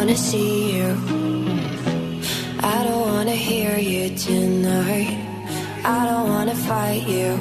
wanna see you. I don't wanna hear you tonight. I don't wanna fight you.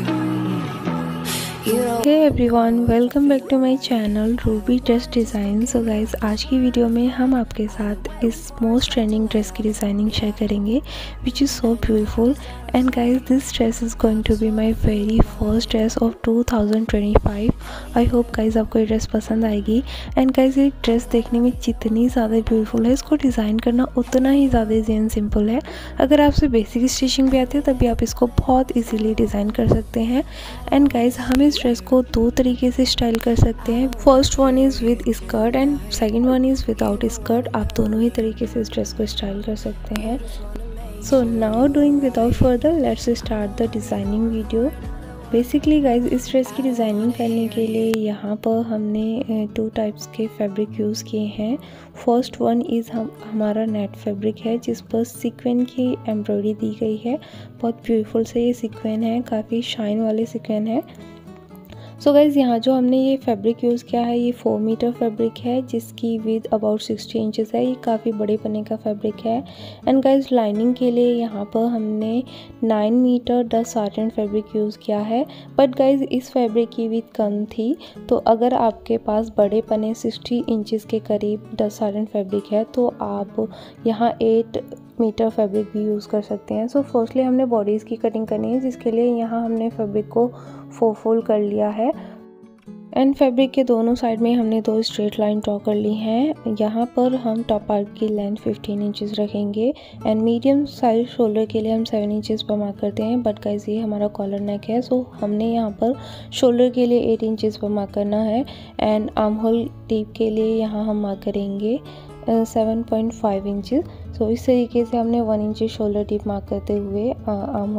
Hey everyone, welcome back to my channel Ruby Dress Design। So guys आज की video में हम आपके साथ इस most trending dress की designing share करेंगे which is so beautiful. And guys this dress is going to be my very first dress of 2025। I hope guys आपको ये ड्रेस पसंद आएगी। एंड गाइज ये ड्रेस देखने में जितनी ज़्यादा ब्यूटीफुल है, इसको डिज़ाइन करना उतना ही ज़्यादा ईजी एंड सिंपल है। अगर आपसे बेसिक स्टिचिंग भी आती है तभी आप इसको बहुत ईजीली डिज़ाइन कर सकते हैं। एंड गाइज हम इस ड्रेस को दो तरीके से स्टाइल कर सकते हैं। First one is with skirt and second one is without skirt. आप दोनों ही तरीके से इस ड्रेस को स्टाइल कर सकते हैं। So now doing without further let's start the designing video. Basically guys इस ड्रेस की डिज़ाइनिंग करने के लिए यहाँ पर हमने टू टाइप्स के फैब्रिक यूज़ किए हैं। फर्स्ट वन इज़ हमारा नेट फैब्रिक है जिस पर सीक्वेन की एम्ब्रॉयडरी दी गई है। बहुत ब्यूटीफुल से ये सीक्वेन है, काफ़ी शाइन वाले सीक्वेन है। सो गाइज़ यहाँ जो हमने ये फैब्रिक यूज़ किया है ये 4 मीटर फैब्रिक है जिसकी विद अबाउट 60 इंचेस है। ये काफ़ी बड़े पन्ने का फैब्रिक है। एंड गाइज़ लाइनिंग के लिए यहाँ पर हमने 9 meter dust satin fabric use किया है। बट गाइज़ इस फैब्रिक की विद कम थी, तो अगर आपके पास बड़े पन्ने 60 इंचेस के करीब डस्ट साटन फैब्रिक है तो आप यहाँ 8 मीटर फैब्रिक भी यूज़ कर सकते हैं। सो फर्स्टली हमने बॉडीज़ की कटिंग करनी है जिसके लिए यहाँ हमने फैब्रिक को 4 फोल्ड कर लिया है। एंड फैब्रिक के दोनों साइड में हमने 2 स्ट्रेट लाइन ड्रॉ कर ली हैं। यहाँ पर हम टॉप पार्ट की लेंथ 15 इंचेस रखेंगे। एंड मीडियम साइज शोल्डर के लिए हम 7 इंचेस पर मार्क करते हैं। बट गाइस ये हमारा कॉलर नेक है, सो हमने यहाँ पर शोल्डर के लिए 8 इंचेस पर मार्क करना है। एंड आर्म होल डीप के लिए यहाँ हम मार्क करेंगे 7.5 इंचेस। सो इस तरीके से हमने 1 इंच शोल्डर डीप मार्क करते हुए आर्म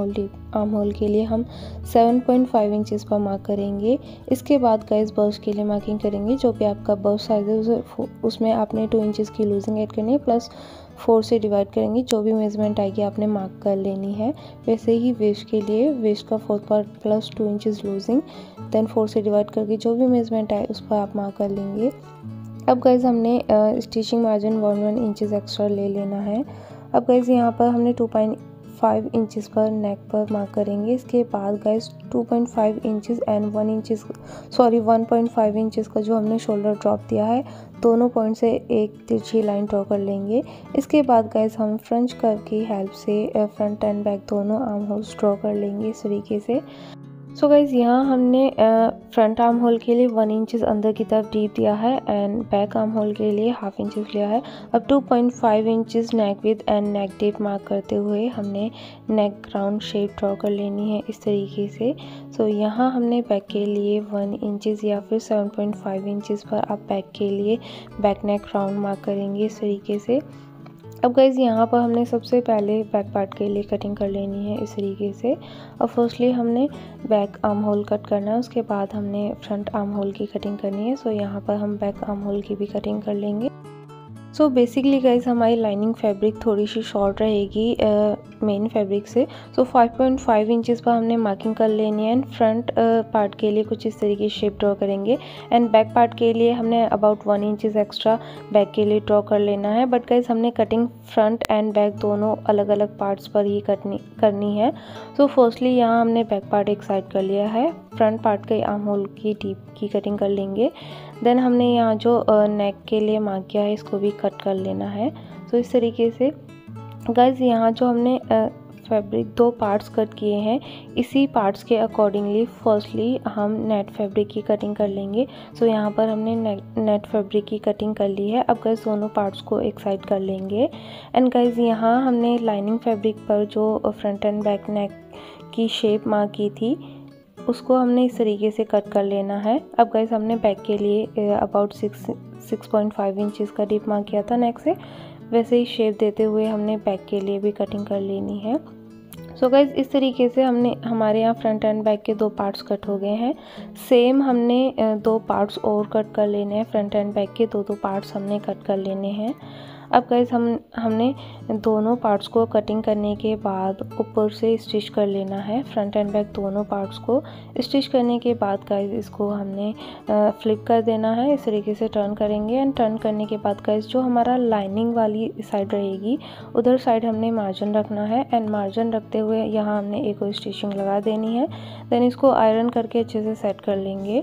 होल के लिए हम 7.5 इंचेस पर मार्क करेंगे। इसके बाद गाइस बस्ट के लिए मार्किंग करेंगे। जो भी आपका बस्ट साइज है उसमें आपने 2 इंचेस की लूजिंग ऐड करनी है, प्लस 4 से डिवाइड करेंगे। जो भी मेजरमेंट आएगी आपने मार्क कर लेनी है। वैसे ही वेस्ट के लिए वेस्ट का 4th part plus 2 inches loosing, then 4 से डिवाइड करके जो भी मेजरमेंट आए उस पर आप मार्क कर लेंगे। अब गाइज़ हमने स्टिचिंग मार्जिन 1 इंचेस एक्स्ट्रा ले लेना है। अब गाइज़ यहाँ पर हमने 2.5 इंचेस पर नेक पर मार्क करेंगे। इसके बाद गाइज़ 2.5 इंचेस एंड 1.5 इंचेस का जो हमने शोल्डर ड्रॉप दिया है, दोनों पॉइंट से एक तिरछी लाइन ड्रॉ कर लेंगे। इसके बाद गाइज़ हम फ्रंट कर्व की हेल्प से फ्रंट एंड बैक दोनों आर्म होल्स ड्रॉ कर लेंगे इस तरीके से। सो गाइज़ यहाँ हमने फ्रंट आर्म होल के लिए 1 इंचेस अंदर की तरफ डीप दिया है एंड बैक आर्म होल के लिए 1/2 इंचेस लिया है। अब 2.5 inches neck with and neck deep mark करते हुए हमने नेक राउंड शेप ड्रॉ कर लेनी है इस तरीके से। सो यहाँ हमने बैक के लिए 1 इंचेस या फिर 7.5 इंचेस पर आप बैक के लिए बैक नेक राउंड मार्क करेंगे इस तरीके से। अब गाइज़ यहाँ पर हमने सबसे पहले बैक पार्ट के लिए कटिंग कर लेनी है इस तरीके से। अब फर्स्टली हमने बैक आर्म होल कट करना है, उसके बाद हमने फ्रंट आर्म होल की कटिंग करनी है। सो यहाँ पर हम बैक आर्म होल की भी कटिंग कर लेंगे। सो बेसिकली गाइज हमारी लाइनिंग फैब्रिक थोड़ी सी शॉर्ट रहेगी मेन फैब्रिक से। सो 5.5 इंचेस पर हमने मार्किंग कर लेनी है। एंड फ्रंट पार्ट के लिए कुछ इस तरीके शेप ड्रॉ करेंगे। एंड बैक पार्ट के लिए हमने अबाउट 1 इंचेस एक्स्ट्रा बैक के लिए ड्रॉ कर लेना है। बट गाइज हमने कटिंग फ्रंट एंड बैक दोनों अलग अलग पार्ट्स पर ही करनी है। सो फर्स्टली यहाँ हमने बैक पार्ट एक साइड कर लिया है, फ्रंट पार्ट के आर्म होल की डीप की कटिंग कर लेंगे। देन हमने यहाँ जो नेक के लिए मार्क किया है इसको भी कट कर लेना है। सो इस तरीके से गाइज यहाँ जो हमने फैब्रिक 2 पार्ट्स कट किए हैं, इसी पार्ट्स के अकॉर्डिंगली फर्स्टली हम नेट फैब्रिक की कटिंग कर लेंगे। सो यहाँ पर हमने नेट फैब्रिक की कटिंग कर ली है। अब गाइज दोनों पार्ट्स को एक साइड कर लेंगे। एंड गाइज यहाँ हमने लाइनिंग फैब्रिक पर जो फ्रंट एंड बैक नेक की शेप मार्क की थी उसको हमने इस तरीके से कट कर लेना है। अब गाइस हमने बैक के लिए अबाउट 6.5 इंचेस का डीप मार्क किया था नेक से, वैसे ही शेप देते हुए हमने बैक के लिए भी कटिंग कर लेनी है। सो गाइज इस तरीके से हमारे यहाँ फ्रंट एंड बैक के 2 पार्ट्स कट हो गए हैं। सेम हमने 2 पार्ट्स और कट कर लेने हैं। फ्रंट एंड बैक के 2 पार्ट्स हमने कट कर लेने हैं। अब गाइस हमने दोनों पार्ट्स को कटिंग करने के बाद ऊपर से स्टिच कर लेना है। फ्रंट एंड बैक दोनों पार्ट्स को स्टिच करने के बाद गाइस इसको हमने फ्लिप कर देना है। इस तरीके से टर्न करेंगे एंड टर्न करने के बाद गाइस जो हमारा लाइनिंग वाली साइड रहेगी उधर साइड हमने मार्जिन रखना है एंड मार्जिन रखते हुए यहाँ हमने एक और स्टिचिंग लगा देनी है। देन इसको आयरन करके अच्छे से सेट कर लेंगे।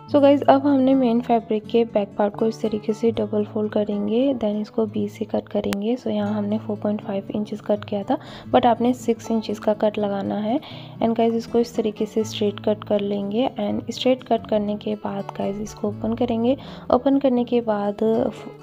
सो गाइज़ अब हमने मेन फैब्रिक के बैक पार्ट को इस तरीके से डबल फोल्ड करेंगे। देन इसको बीच से कट करेंगे। सो यहाँ हमने 4.5 इंचेस कट किया था बट आपने 6 इंचेस का कट लगाना है। एंड गाइज़ इसको इस तरीके से स्ट्रेट कट कर लेंगे एंड स्ट्रेट कट करने के बाद गाइज़ इसको ओपन करेंगे। ओपन करने के बाद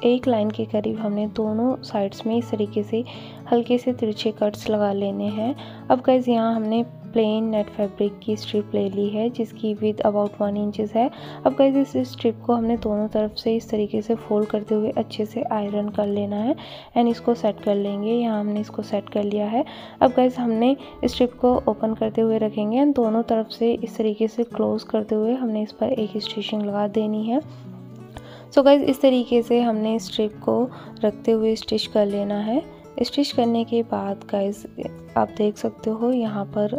एक लाइन के करीब हमने दोनों साइड्स में इस तरीके से हल्के से तिरछे कट्स लगा लेने हैं। अब गाइज़ यहाँ हमने प्लेन नेट फैब्रिक की स्ट्रिप ले ली है जिसकी विड्थ अबाउट 1 इंचेस है। अब गाइस इस स्ट्रिप को हमने दोनों तरफ से इस तरीके से फोल्ड करते हुए अच्छे से आयरन कर लेना है एंड इसको सेट कर लेंगे। यहाँ हमने इसको सेट कर लिया है। अब गाइस हमने स्ट्रिप को ओपन करते हुए रखेंगे एंड दोनों तरफ से इस तरीके से क्लोज करते हुए हमने इस पर एक स्टिचिंग लगा देनी है। सो गाइस इस तरीके से हमने स्ट्रिप को रखते हुए स्टिच कर लेना है। स्टिच करने के बाद गाइस आप देख सकते हो यहाँ पर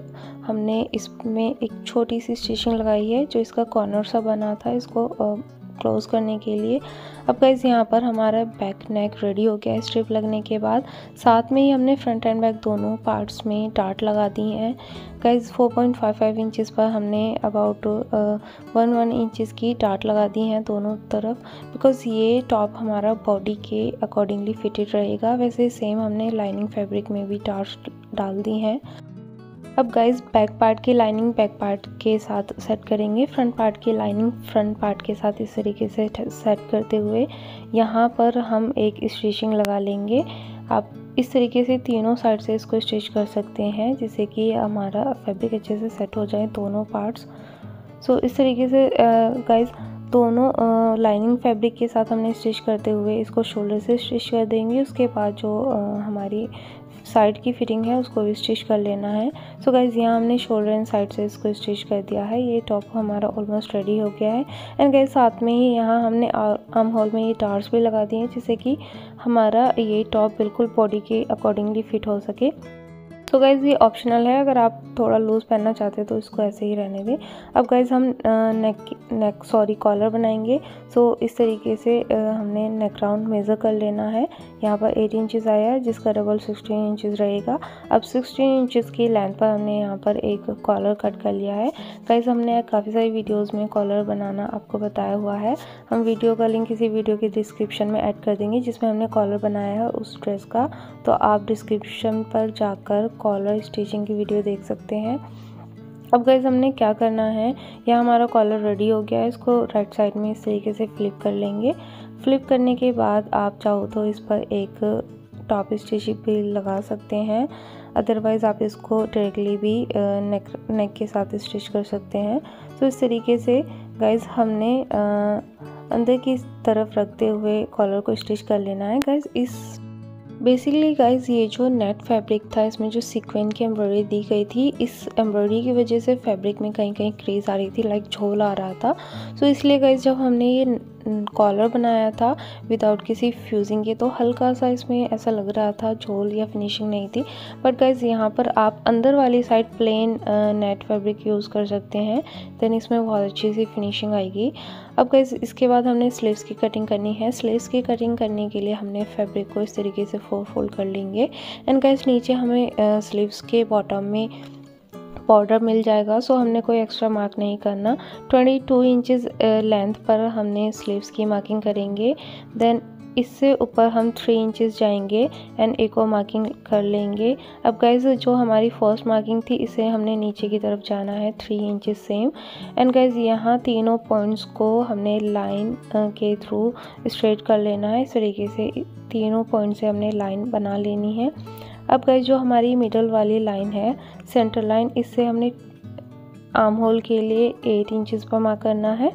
हमने इसमें एक छोटी सी स्टिचिंग लगाई है जो इसका कॉर्नर सा बना था इसको क्लोज करने के लिए। अब गाइस यहाँ पर हमारा बैक नेक रेडी हो गया है स्ट्रिप लगने के बाद। साथ में ही हमने फ्रंट एंड बैक दोनों पार्ट्स में डार्ट लगा दी हैं। गाइस 4.55 इंचेस पर हमने अबाउट 1 इंचेस की डार्ट लगा दी हैं दोनों तरफ बिकॉज़ ये टॉप हमारा बॉडी के अकॉर्डिंगली फिटेड रहेगा। वैसे सेम हमने लाइनिंग फैब्रिक में भी डार्ट डाल दी हैं। अब गाइस बैक पार्ट की लाइनिंग बैक पार्ट के साथ सेट करेंगे। फ्रंट पार्ट की लाइनिंग फ्रंट पार्ट के साथ इस तरीके से सेट करते हुए यहाँ पर हम एक स्टिचिंग लगा लेंगे। आप इस तरीके से तीनों साइड से इसको स्टिच कर सकते हैं जिससे कि हमारा फैब्रिक अच्छे से सेट हो जाए दोनों पार्ट्स। सो इस तरीके से गाइस दोनों लाइनिंग फैब्रिक के साथ हमने स्टिच करते हुए इसको शोल्डर से स्टिच कर देंगे। उसके बाद जो हमारी साइड की फिटिंग है उसको भी स्टिच कर लेना है। सो गाइज यहाँ हमने शोल्डर एंड साइड से इसको स्टिच कर दिया है। ये टॉप हमारा ऑलमोस्ट रेडी हो गया है। एंड गाइज साथ में ही यहाँ हमने आर्म होल में ये टार्स भी लगा दिए हैं जिससे कि हमारा ये टॉप बिल्कुल बॉडी के अकॉर्डिंगली फिट हो सके। तो गाइज़ ये ऑप्शनल है, अगर आप थोड़ा लूज़ पहनना चाहते हैं तो इसको ऐसे ही रहने दें। अब गाइज़ हम कॉलर बनाएंगे। सो इस तरीके से हमने नेक राउंड मेज़र कर लेना है। यहाँ पर 8 इंचेस आया है जिसका डबल 16 इंचेस रहेगा। अब 16 इंचेस की लेंथ पर हमने यहाँ पर एक कॉलर कट कर लिया है। गाइज़ हमने काफ़ी सारी वीडियोज़ में कॉलर बनाना आपको बताया हुआ है। हम वीडियो का लिंक इसी वीडियो के डिस्क्रिप्शन में ऐड कर देंगे जिसमें हमने कॉलर बनाया है उस ड्रेस का, तो आप डिस्क्रिप्शन पर जाकर कॉलर स्टिचिंग की वीडियो देख सकते हैं। अब गाइस हमने क्या करना है, यहाँ हमारा कॉलर रेडी हो गया है। इसको राइट साइड में इस तरीके से फ्लिप कर लेंगे। फ्लिप करने के बाद आप चाहो तो इस पर एक टॉप स्टिचिंग भी लगा सकते हैं, अदरवाइज़ आप इसको डायरेक्टली भी नेक के साथ स्टिच कर सकते हैं। तो इस तरीके से गाइस हमने अंदर की तरफ रखते हुए कॉलर को स्टिच कर लेना है। गाइस बेसिकली गाइज ये जो नेट फैब्रिक था इसमें जो सीक्वेंस की एम्ब्रॉयडरी दी गई थी, इस एम्ब्रॉयडरी की वजह से फैब्रिक में कहीं कहीं क्रीज आ रही थी, लाइक झोल आ रहा था। सो इसलिए गाइज जब हमने ये कॉलर बनाया था विदाउट किसी फ्यूजिंग के तो हल्का सा इसमें ऐसा लग रहा था झोल या फिनिशिंग नहीं थी। बट गाइज यहाँ पर आप अंदर वाली side plain net fabric use कर सकते हैं, देन इसमें बहुत अच्छी सी फिनिशिंग आएगी। अब गाइज इसके बाद हमने स्लीव्स की कटिंग करनी है। स्लीव्स की कटिंग करने के लिए हमने फैब्रिक को इस तरीके से 4 फोल्ड कर लेंगे। एंड गाइज नीचे हमें स्लीव्स के बॉटम में बॉर्डर मिल जाएगा, सो हमने कोई एक्स्ट्रा मार्क नहीं करना। 22 इंचेस लेंथ पर हमने स्लीव्स की मार्किंग करेंगे। देन इससे ऊपर हम 3 इंचेस जाएंगे एंड एक और मार्किंग कर लेंगे। अब गाइज जो हमारी फर्स्ट मार्किंग थी इसे हमने नीचे की तरफ जाना है 3 इंचेस सेम। एंड गाइज यहाँ तीनों पॉइंट्स को हमने लाइन के थ्रू स्ट्रेट कर लेना है। इस तरीके से तीनों पॉइंट से हमने लाइन बना लेनी है। अब गाइज जो हमारी मिडल वाली लाइन है सेंटर लाइन, इससे हमने आर्म होल के लिए 8 इंचेस पर मार्क करना है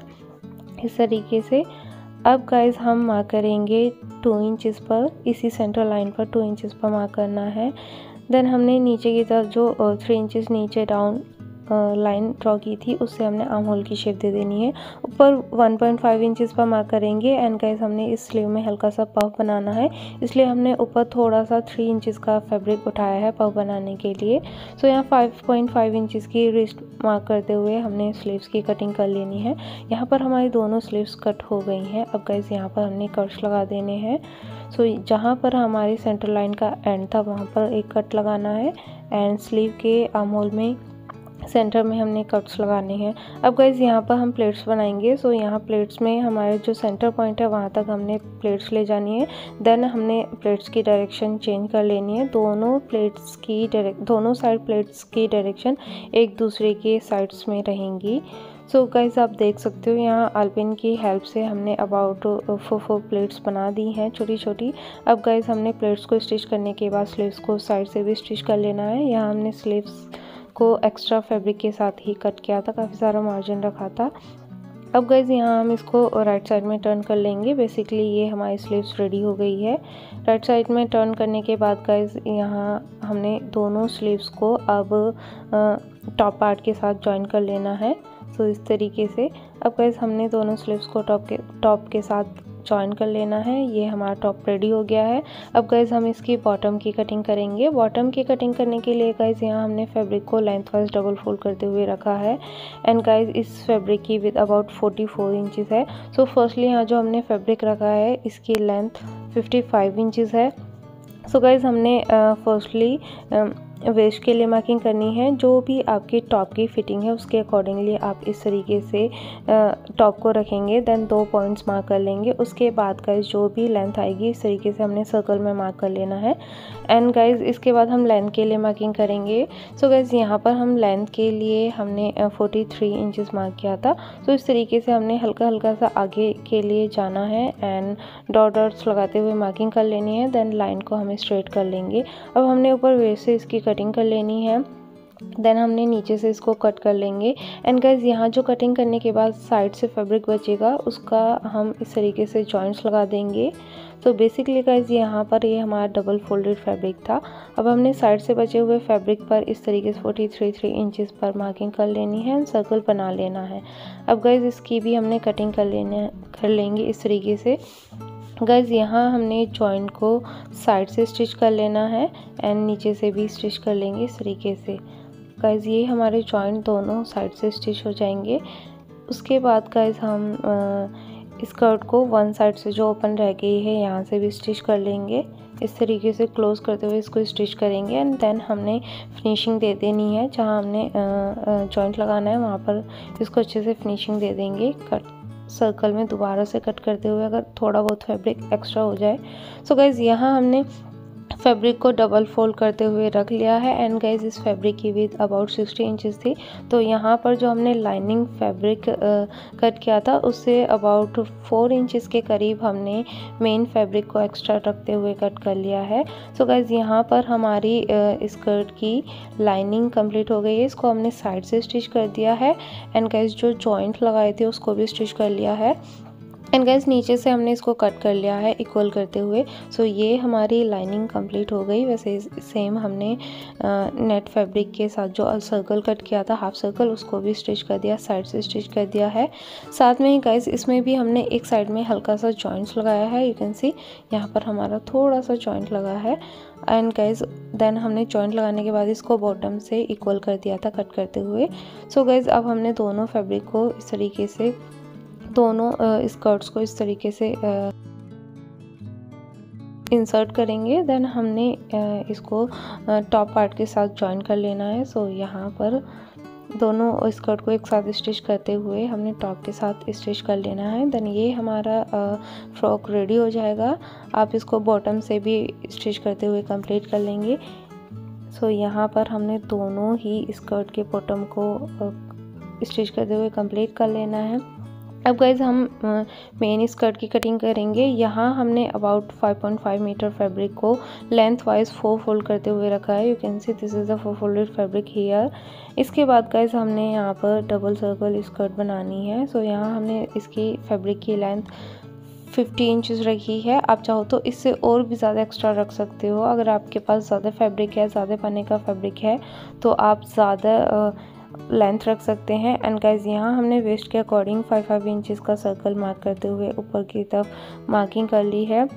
इस तरीके से। अब गाइज हम मार्क करेंगे 2 इंचेस पर, इसी सेंटर लाइन पर 2 इंचेस पर मार्क करना है। देन हमने नीचे की तरफ जो 3 इंचेस नीचे डाउन लाइन ड्रॉ की थी उससे हमने आर्म होल की शेप दे देनी है। ऊपर 1.5 इंचेस पर मार्क करेंगे एंड गाइस हमने इस स्लीव में हल्का सा पफ बनाना है, इसलिए हमने ऊपर थोड़ा सा 3 इंचेस का फैब्रिक उठाया है पफ बनाने के लिए। सो यहाँ 5.5 इंचेस की रिस्ट मार्क करते हुए हमने स्लीव्स की कटिंग कर लेनी है। यहाँ पर हमारी दोनों स्लीव्स कट हो गई हैं। अब गाइस यहाँ पर हमने कट्स लगा देने हैं। सो जहाँ पर हमारी सेंटर लाइन का एंड था वहाँ पर एक कट लगाना है एंड स्लीव के आर्म होल में सेंटर में हमने कट्स लगाने हैं। अब गाइज यहाँ पर हम प्लेट्स बनाएंगे। सो यहाँ प्लेट्स में हमारे जो सेंटर पॉइंट है वहाँ तक हमने प्लेट्स ले जानी है। देन हमने प्लेट्स की डायरेक्शन चेंज कर लेनी है। दोनों साइड प्लेट्स की डायरेक्शन एक दूसरे के साइड्स में रहेंगी। सो गाइज आप देख सकते हो यहाँ अल्पिन की हेल्प से हमने अबाउट 4 प्लेट्स बना दी हैं छोटी छोटी। अब गाइज हमने प्लेट्स को स्टिच करने के बाद स्लीव्स को साइड से भी स्टिच कर लेना है। यहाँ हमने स्लीव्स को एक्स्ट्रा फैब्रिक के साथ ही कट किया था, काफ़ी सारा मार्जिन रखा था। अब गाइज यहाँ हम इसको राइट साइड में टर्न कर लेंगे। बेसिकली ये हमारी स्लीव्स रेडी हो गई है। राइट साइड में टर्न करने के बाद गाइज यहाँ हमने दोनों स्लीव्स को अब टॉप पार्ट के साथ जॉइन कर लेना है। सो इस तरीके से अब गाइज हमने दोनों स्लीव्स को टॉप के साथ जॉइन कर लेना है। ये हमारा टॉप रेडी हो गया है। अब गाइज हम इसकी बॉटम की कटिंग करेंगे। बॉटम की कटिंग करने के लिए गाइज यहाँ हमने फैब्रिक को लेंथ वाइज डबल फोल्ड करते हुए रखा है एंड गाइज इस फैब्रिक की विथ अबाउट 44 इंचेस है। सो फर्स्टली यहाँ जो हमने फैब्रिक रखा है इसकी लेंथ 55 इंचेस है। सो गाइज हमने फर्स्टली वेस्ट के लिए मार्किंग करनी है। जो भी आपकी टॉप की फिटिंग है उसके अकॉर्डिंगली आप इस तरीके से टॉप को रखेंगे। देन 2 पॉइंट्स मार्क कर लेंगे। उसके बाद गाइज जो भी लेंथ आएगी इस तरीके से हमने सर्कल में मार्क कर लेना है एंड गाइज इसके बाद हम लेंथ के लिए मार्किंग करेंगे। सो गाइज यहाँ पर हम लेंथ के लिए हमने 43 इंचेस मार्क किया था। तो इस तरीके से हमने हल्का हल्का सा आगे के लिए जाना है एंड डॉट्स लगाते हुए मार्किंग कर लेनी है। देन लाइन को हमें स्ट्रेट कर लेंगे। अब हमने ऊपर वेस्ट से इसकी कटिंग कर लेनी है। देन हमने नीचे से इसको कट कर लेंगे एंड गाइज यहाँ जो कटिंग करने के बाद साइड से फैब्रिक बचेगा उसका हम इस तरीके से जॉइंट्स लगा देंगे। तो बेसिकली गाइज यहाँ पर ये हमारा डबल फोल्डेड फैब्रिक था। अब हमने साइड से बचे हुए फैब्रिक पर इस तरीके से 43 इंचेस पर मार्किंग कर लेनी है एंड सर्कल बना लेना है। अब गाइज इसकी भी हमने कटिंग कर लेंगे इस तरीके से। गाइज यहाँ हमने जॉइंट को साइड से स्टिच कर लेना है एंड नीचे से भी स्टिच कर लेंगे इस तरीके से। गाइज ये हमारे जॉइंट दोनों साइड से स्टिच हो जाएंगे। उसके बाद गाइज हम स्कर्ट को वन साइड से जो ओपन रह गई है यहाँ से भी स्टिच कर लेंगे। इस तरीके से क्लोज करते हुए इसको स्टिच करेंगे एंड देन हमने फिनिशिंग दे देनी है। जहाँ हमने जॉइंट लगाना है वहाँ पर इसको अच्छे से फिनिशिंग दे देंगे कट सर्कल में दोबारा से कट करते हुए अगर थोड़ा बहुत फैब्रिक एक्स्ट्रा हो जाए। सो गाइज यहाँ हमने फैब्रिक को डबल फोल्ड करते हुए रख लिया है एंड गाइज इस फैब्रिक की विड्थ अबाउट 60 इंचेस थी। तो यहाँ पर जो हमने लाइनिंग फैब्रिक कट किया था उससे अबाउट 4 इंचेस के करीब हमने मेन फैब्रिक को एक्स्ट्रा रखते हुए कट कर लिया है। सो गाइज यहाँ पर हमारी स्कर्ट की लाइनिंग कंप्लीट हो गई है। इसको हमने साइड से स्टिच कर दिया है एंड गाइज जो जॉइंट लगाए थे उसको भी स्टिच कर लिया है एंड गाइज नीचे से हमने इसको कट कर लिया है इक्वल करते हुए। सो ये हमारी लाइनिंग कंप्लीट हो गई। वैसे सेम हमने नेट फैब्रिक के साथ जो सर्कल कट किया था हाफ सर्कल उसको भी स्टिच कर दिया, साइड से स्टिच कर दिया है। साथ में ही गाइज इसमें भी हमने एक साइड में हल्का सा जॉइंट्स लगाया है। यू कैन सी यहाँ पर हमारा थोड़ा सा जॉइंट लगा है एंड गाइज देन हमने जॉइंट लगाने के बाद इसको बॉटम से इक्वल कर दिया था कट करते हुए। सो गाइज अब हमने दोनों फैब्रिक को इस तरीके से दोनों स्कर्ट्स को इस तरीके से इंसर्ट करेंगे। देन हमने इसको टॉप पार्ट के साथ जॉइन कर लेना है। सो यहाँ पर दोनों स्कर्ट को एक साथ स्टिच करते हुए हमने टॉप के साथ स्टिच कर लेना है। देन ये हमारा फ्रॉक रेडी हो जाएगा। आप इसको बॉटम से भी स्टिच करते हुए कंप्लीट कर लेंगे। सो यहाँ पर हमने दोनों ही स्कर्ट के बॉटम को स्टिच करते हुए कंप्लीट कर लेना है। अब गाइज हम मेन स्कर्ट की कटिंग करेंगे। यहाँ हमने अबाउट 5.5 मीटर फैब्रिक को लेंथ वाइज 4 फोल्ड करते हुए रखा है। You can see this is the 4 folded fabric here. इसके बाद गाइज हमने यहाँ पर डबल सर्कल स्कर्ट बनानी है। सो यहाँ हमने इसकी फैब्रिक की लेंथ 50 इंचेस रखी है। आप चाहो तो इससे और भी ज़्यादा एक्स्ट्रा रख सकते हो। अगर आपके पास ज़्यादा फैब्रिक है, ज़्यादा पन्ने का फैब्रिक है तो आप ज़्यादा लेंथ रख सकते हैं। एंड गाइज यहाँ हमने वेस्ट के अकॉर्डिंग 5 इंचेस का सर्कल मार्क करते हुए ऊपर की तरफ मार्किंग कर ली है।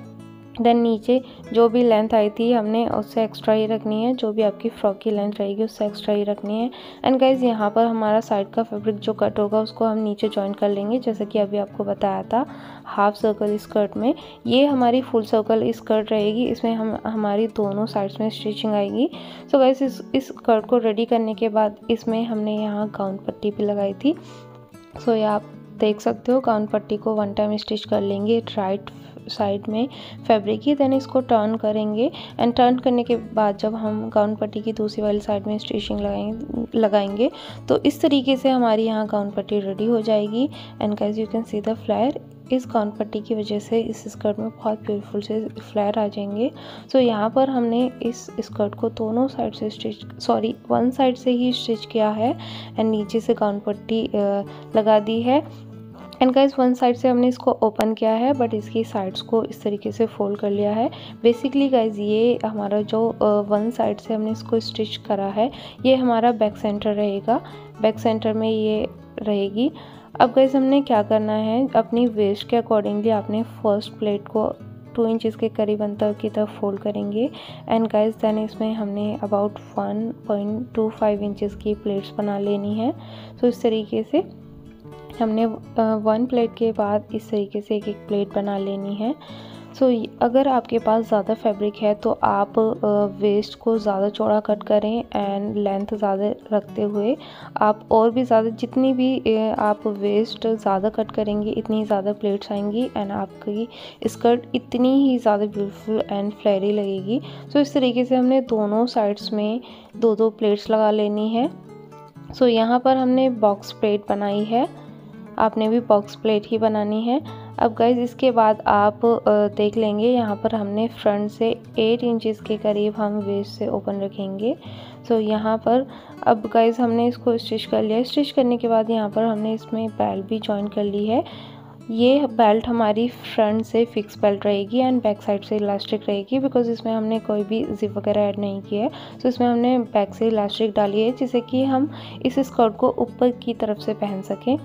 देन नीचे जो भी लेंथ आई थी हमने उससे एक्स्ट्रा ही रखनी है, जो भी आपकी फ्रॉक की लेंथ रहेगी उससे एक्स्ट्रा ही रखनी है। एंड गाइज यहाँ पर हमारा साइड का फैब्रिक जो कट होगा उसको हम नीचे जॉइन कर लेंगे, जैसे कि अभी आपको बताया था हाफ सर्कल स्कर्ट में। ये हमारी फुल सर्कल स्कर्ट रहेगी, इसमें हमारी दोनों साइड्स में स्टिचिंग आएगी। सो गाइज इस स्कर्ट को रेडी करने के बाद इसमें हमने यहाँ गाउन पट्टी भी लगाई थी। सो ये आप देख सकते हो, गाउन पट्टी को 1 टाइम स्टिच कर लेंगे राइट साइड में फैब्रिक की। देन इसको टर्न करेंगे एंड टर्न करने के बाद जब हम गाउन पट्टी की दूसरी वाली साइड में स्टिचिंग लगाएंगे तो इस तरीके से हमारी यहाँ गाउन पट्टी रेडी हो जाएगी। And guys you can see the flare, इस गाउन पट्टी की वजह से इस स्कर्ट में बहुत ब्यूटीफुल से फ्लेयर आ जाएंगे। सो यहाँ पर हमने इस स्कर्ट को दोनों साइड से वन साइड से ही स्टिच किया है एंड नीचे से गाउन पट्टी लगा दी है। एंड गाइस वन साइड से हमने इसको ओपन किया है बट इसकी साइड्स को इस तरीके से फोल्ड कर लिया है। बेसिकली गाइस ये हमारा जो वन साइड से हमने इसको स्टिच करा है ये हमारा बैक सेंटर रहेगा, बैक सेंटर में ये रहेगी। अब गाइस हमने क्या करना है, अपनी वेस्ट के अकॉर्डिंगली आपने फर्स्ट प्लेट को 2 इंचेस के करीब अंतर की तरफ फोल्ड करेंगे। एंड गाइस देन इसमें हमने अबाउट 1.25 इंचेस की प्लेट्स बना लेनी है। सो इस तरीके से हमने 1 प्लेट के बाद इस तरीके से एक प्लेट बना लेनी है। सो अगर आपके पास ज़्यादा फैब्रिक है तो आप वेस्ट को ज़्यादा चौड़ा कट करें एंड लेंथ ज़्यादा रखते हुए आप और भी ज़्यादा, जितनी भी आप वेस्ट ज़्यादा कट करेंगे इतनी ज़्यादा प्लेट्स आएंगी एंड आपकी स्कर्ट इतनी ही ज़्यादा ब्यूटीफुल एंड फ्लेयरी लगेगी। सो इस तरीके से हमने दोनों साइड्स में 2-2 प्लेट्स लगा लेनी है। सो यहाँ पर हमने बॉक्स प्लेट बनाई है, आपने भी बॉक्स प्लेट ही बनानी है। अब गाइज इसके बाद आप देख लेंगे यहाँ पर हमने फ्रंट से 8 इंचेस के करीब हम वेस्ट से ओपन रखेंगे। सो यहाँ पर अब गाइज हमने इसको स्टिच कर लिया। स्टिच करने के बाद यहाँ पर हमने इसमें बेल्ट भी जॉइन कर ली है। ये बेल्ट हमारी फ्रंट से फिक्स बेल्ट रहेगी एंड बैक साइड से इलास्टिक रहेगी, बिकॉज इसमें हमने कोई भी जिप वगैरह ऐड नहीं किया है। सो इसमें हमने बैक से इलास्टिक डाली है जिससे कि हम इस स्कर्ट को ऊपर की तरफ से पहन सकें।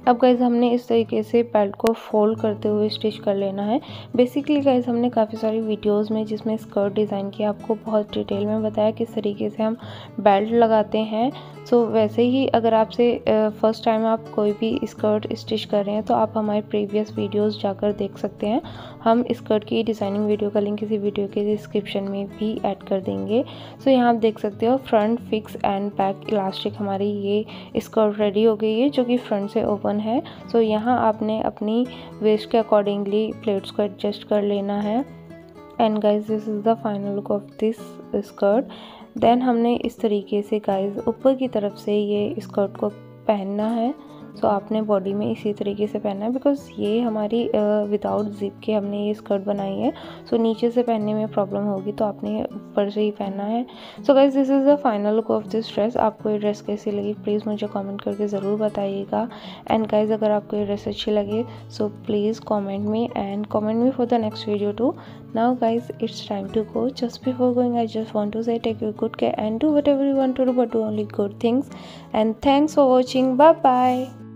अब गाइज हमने इस तरीके से बेल्ट को फोल्ड करते हुए स्टिच कर लेना है। बेसिकली गाइज हमने काफ़ी सारी वीडियोस में जिसमें स्कर्ट डिज़ाइन किया आपको बहुत डिटेल में बताया किस तरीके से हम बेल्ट लगाते हैं। सो वैसे ही अगर आपसे फर्स्ट टाइम आप कोई भी स्कर्ट स्टिच कर रहे हैं तो आप हमारे प्रीवियस वीडियोस जाकर देख सकते हैं। हम स्कर्ट की डिज़ाइनिंग वीडियो का लिंक किसी वीडियो के डिस्क्रिप्शन में भी ऐड कर देंगे। सो यहाँ आप देख सकते हो front fix and back elastic हमारी ये स्कर्ट रेडी हो गई है जो कि फ्रंट से ओपन है। सो यहाँ आपने अपनी वेस्ट के अकॉर्डिंगली प्लेट्स को एडजस्ट कर लेना है। And guys this is the final look of this skirt. Then हमने इस तरीके से गाइज ऊपर की तरफ से ये स्कर्ट को पहनना है। सो आपने बॉडी में इसी तरीके से पहनना है, बिकॉज ये हमारी विदाउट जिप के हमने ये स्कर्ट बनाई है। सो नीचे से पहनने में प्रॉब्लम होगी तो आपने ऊपर से ही पहनना है। So guys this is the final look of this dress. आपको ये ड्रेस कैसी लगी प्लीज़ मुझे कमेंट करके ज़रूर बताइएगा। एंड गाइज अगर आपको ये ड्रेस अच्छी लगे so please comment me for the next video too. Now guys, it's time to go. Just before going, I just want to say take your good care and do whatever you want to do, but do only good things. And thanks for watching. Bye bye.